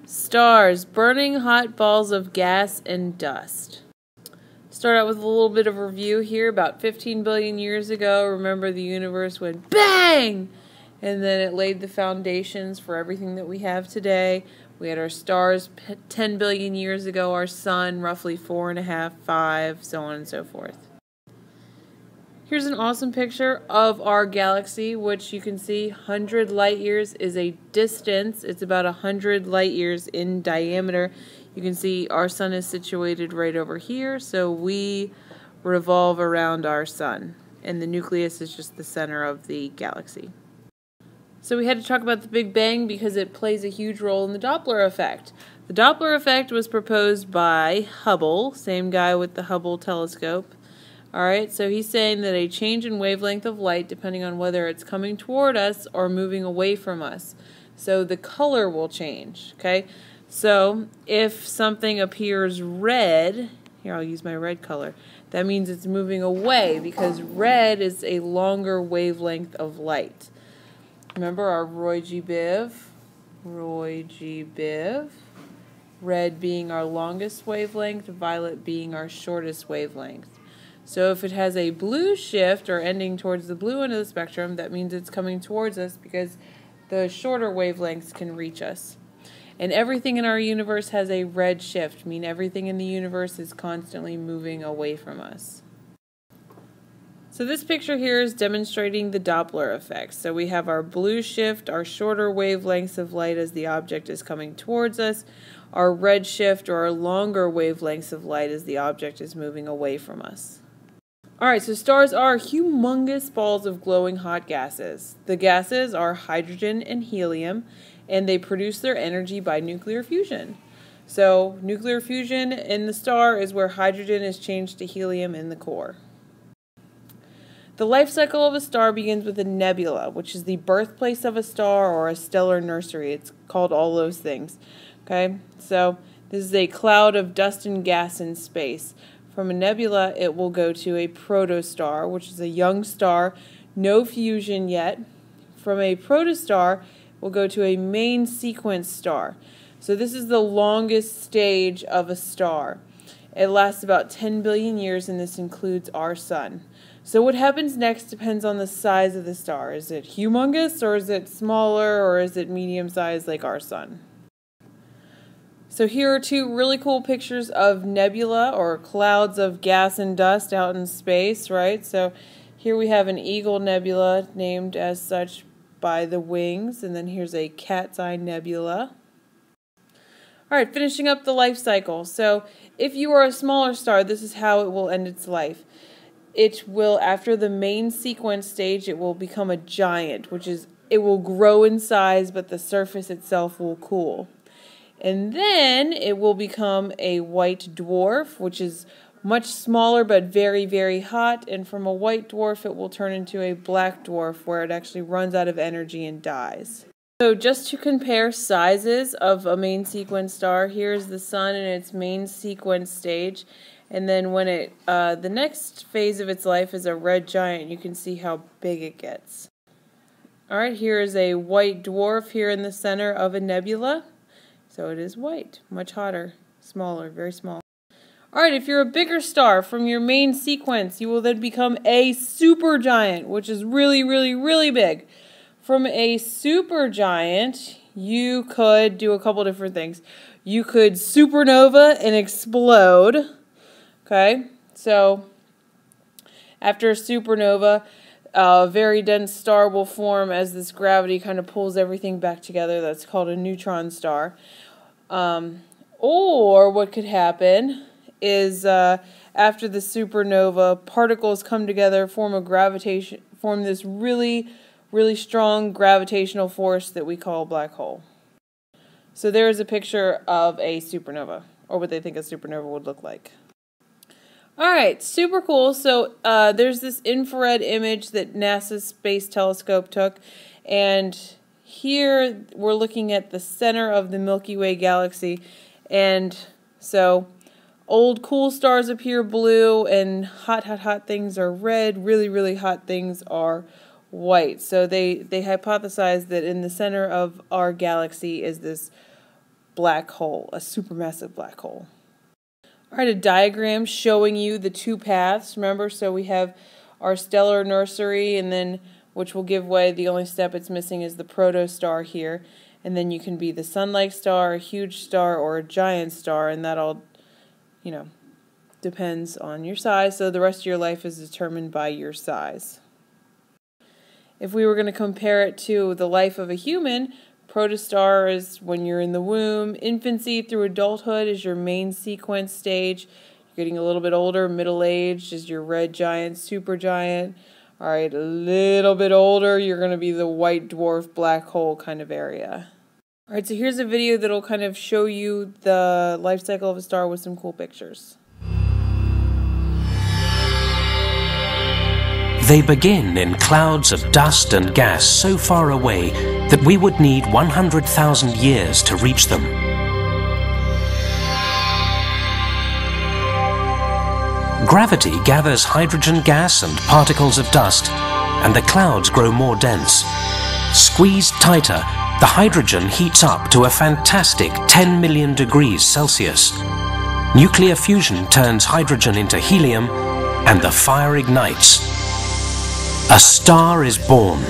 Stars, burning hot balls of gas and dust. Start out with a little bit of a review here. About 15 billion years ago, remember, the universe went bang! And then it laid the foundations for everything that we have today. We had our stars 10 billion years ago, our sun roughly 4.5, 5, so on and so forth. Here's an awesome picture of our galaxy, which you can see 100 light years is a distance. It's about 100 light years in diameter. You can see our sun is situated right over here, so we revolve around our sun. And the nucleus is just the center of the galaxy. So we had to talk about the Big Bang because it plays a huge role in the Doppler effect. The Doppler effect was proposed by Hubble, same guy with the Hubble telescope. Alright, so he's saying that a change in wavelength of light, depending on whether it's coming toward us or moving away from us. So the color will change, okay? So if something appears red, here I'll use my red color, that means it's moving away because red is a longer wavelength of light. Remember our Roy G. Biv, red being our longest wavelength, violet being our shortest wavelength. So if it has a blue shift or ending towards the blue end of the spectrum, that means it's coming towards us because the shorter wavelengths can reach us. And everything in our universe has a red shift, meaning everything in the universe is constantly moving away from us. So this picture here is demonstrating the Doppler effect. So we have our blue shift, our shorter wavelengths of light as the object is coming towards us, our red shift or our longer wavelengths of light as the object is moving away from us. Alright, so stars are humongous balls of glowing hot gases. The gases are hydrogen and helium, and they produce their energy by nuclear fusion. So nuclear fusion in the star is where hydrogen is changed to helium in the core. The life cycle of a star begins with a nebula, which is the birthplace of a star or a stellar nursery. It's called all those things. Okay, so this is a cloud of dust and gas in space. From a nebula, it will go to a protostar, which is a young star, no fusion yet. From a protostar, we'll go to a main sequence star. So this is the longest stage of a star. It lasts about 10 billion years, and this includes our sun. So what happens next depends on the size of the star. Is it humongous, or is it smaller, or is it medium-sized like our sun? So here are two really cool pictures of nebula or clouds of gas and dust out in space, right? So here we have an Eagle Nebula named as such by the wings, and then here's a Cat's Eye Nebula. Alright, finishing up the life cycle. So if you are a smaller star, this is how it will end its life. It will, after the main sequence stage, it will become a giant, which is, it will grow in size, but the surface itself will cool. And then it will become a white dwarf, which is much smaller but very, very hot. And from a white dwarf, it will turn into a black dwarf where it actually runs out of energy and dies. So just to compare sizes of a main sequence star, here's the sun in its main sequence stage. And then when it, the next phase of its life is a red giant, you can see how big it gets. Alright, here is a white dwarf here in the center of a nebula. So it is white, much hotter, smaller, very small. Alright, if you're a bigger star from your main sequence, you will then become a supergiant, which is really, really, really big. From a supergiant, you could do a couple different things. You could supernova and explode. Okay, so after a supernova, a very dense star will form as this gravity kind of pulls everything back together. That's called a neutron star. Or what could happen is after the supernova, particles come together, form this really, really strong gravitational force that we call a black hole. So there is a picture of a supernova, or what they think a supernova would look like. Alright, super cool. So there's this infrared image that NASA's Space Telescope took, and here we're looking at the center of the Milky Way galaxy, and so old cool stars appear blue, and hot, hot, hot things are red, really, really hot things are white. So they hypothesized that in the center of our galaxy is this black hole, a supermassive black hole. All right, a diagram showing you the two paths. Remember, so we have our stellar nursery, and then which will give way. The only step it's missing is the protostar here, and then you can be the sun-like star, a huge star, or a giant star, and that all, depends on your size. So the rest of your life is determined by your size. If we were going to compare it to the life of a human, protostar is when you're in the womb. Infancy through adulthood is your main sequence stage. You're getting a little bit older. Middle-aged is your red giant, supergiant. All right, a little bit older, you're going to be the white dwarf, black hole kind of area. All right, so here's a video that'll kind of show you the life cycle of a star with some cool pictures. They begin in clouds of dust and gas so far away that we would need 100,000 years to reach them. Gravity gathers hydrogen gas and particles of dust, and the clouds grow more dense. Squeezed tighter, the hydrogen heats up to a fantastic 10 million degrees Celsius. Nuclear fusion turns hydrogen into helium, and the fire ignites. A star is born.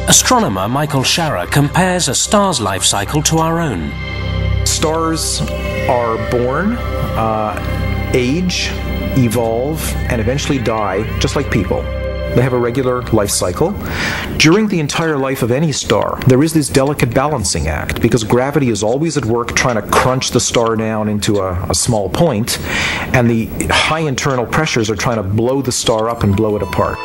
Astronomer Michael Scharrer compares a star's life cycle to our own. Stars are born, age, evolve, and eventually die, just like people. They have a regular life cycle. During the entire life of any star, there is this delicate balancing act, because gravity is always at work trying to crunch the star down into a small point, and the high internal pressures are trying to blow the star up and blow it apart.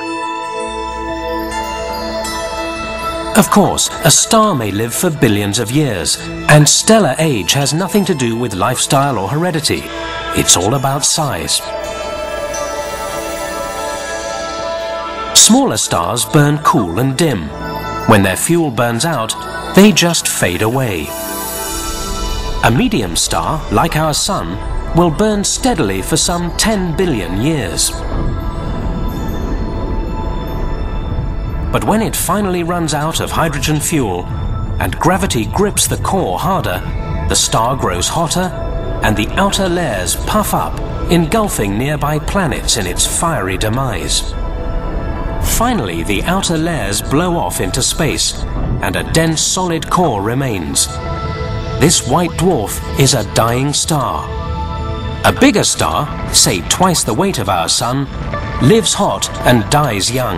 Of course, a star may live for billions of years, and stellar age has nothing to do with lifestyle or heredity. It's all about size. Smaller stars burn cool and dim. When their fuel burns out, they just fade away. A medium star, like our Sun, will burn steadily for some 10 billion years. But when it finally runs out of hydrogen fuel and gravity grips the core harder, the star grows hotter and the outer layers puff up, engulfing nearby planets in its fiery demise. Finally, the outer layers blow off into space and a dense solid core remains. This white dwarf is a dying star. A bigger star, say twice the weight of our Sun, lives hot and dies young.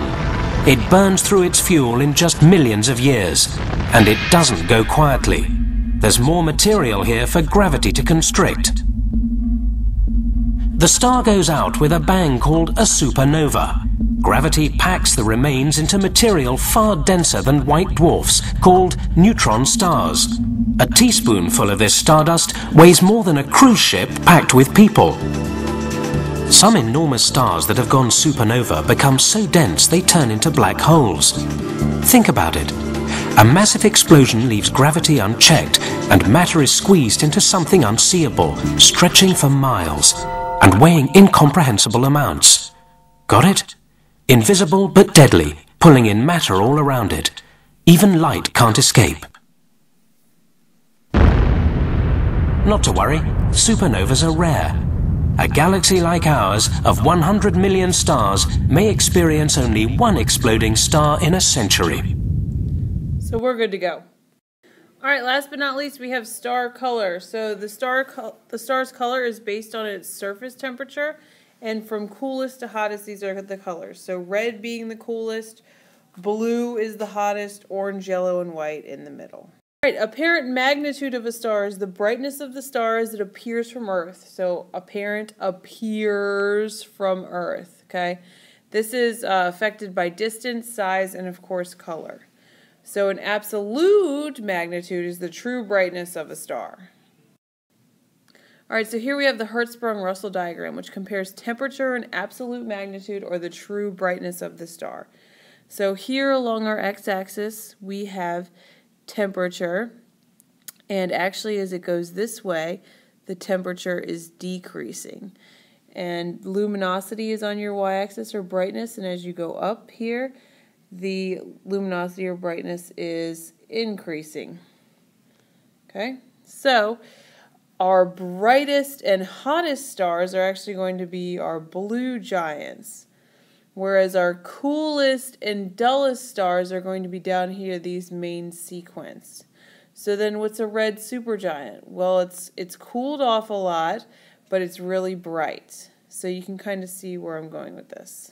It burns through its fuel in just millions of years, and it doesn't go quietly. There's more material here for gravity to constrict. The star goes out with a bang called a supernova. Gravity packs the remains into material far denser than white dwarfs, called neutron stars. A teaspoonful of this stardust weighs more than a cruise ship packed with people. Some enormous stars that have gone supernova become so dense they turn into black holes. Think about it. A massive explosion leaves gravity unchecked, and matter is squeezed into something unseeable, stretching for miles, and weighing incomprehensible amounts. Got it? Invisible but deadly, pulling in matter all around it. Even light can't escape. Not to worry, supernovas are rare. A galaxy like ours, of 100 million stars, may experience only one exploding star in a century. So we're good to go. All right, last but not least, we have star color. So the star's color is based on its surface temperature, and from coolest to hottest, these are the colors. So red being the coolest, blue is the hottest, orange, yellow, and white in the middle. All right, apparent magnitude of a star is the brightness of the star as it appears from Earth. So apparent appears from Earth, okay? This is affected by distance, size, and of course color. So an absolute magnitude is the true brightness of a star. All right, so here we have the Hertzsprung-Russell diagram, which compares temperature and absolute magnitude, or the true brightness of the star. So here along our x-axis, we have temperature, and actually as it goes this way, the temperature is decreasing. And luminosity is on your y-axis, or brightness, and as you go up here, the luminosity or brightness is increasing. Okay, so our brightest and hottest stars are actually going to be our blue giants, whereas our coolest and dullest stars are going to be down here, these main sequence. So then what's a red supergiant? Well, it's cooled off a lot, but it's really bright. So you can kind of see where I'm going with this.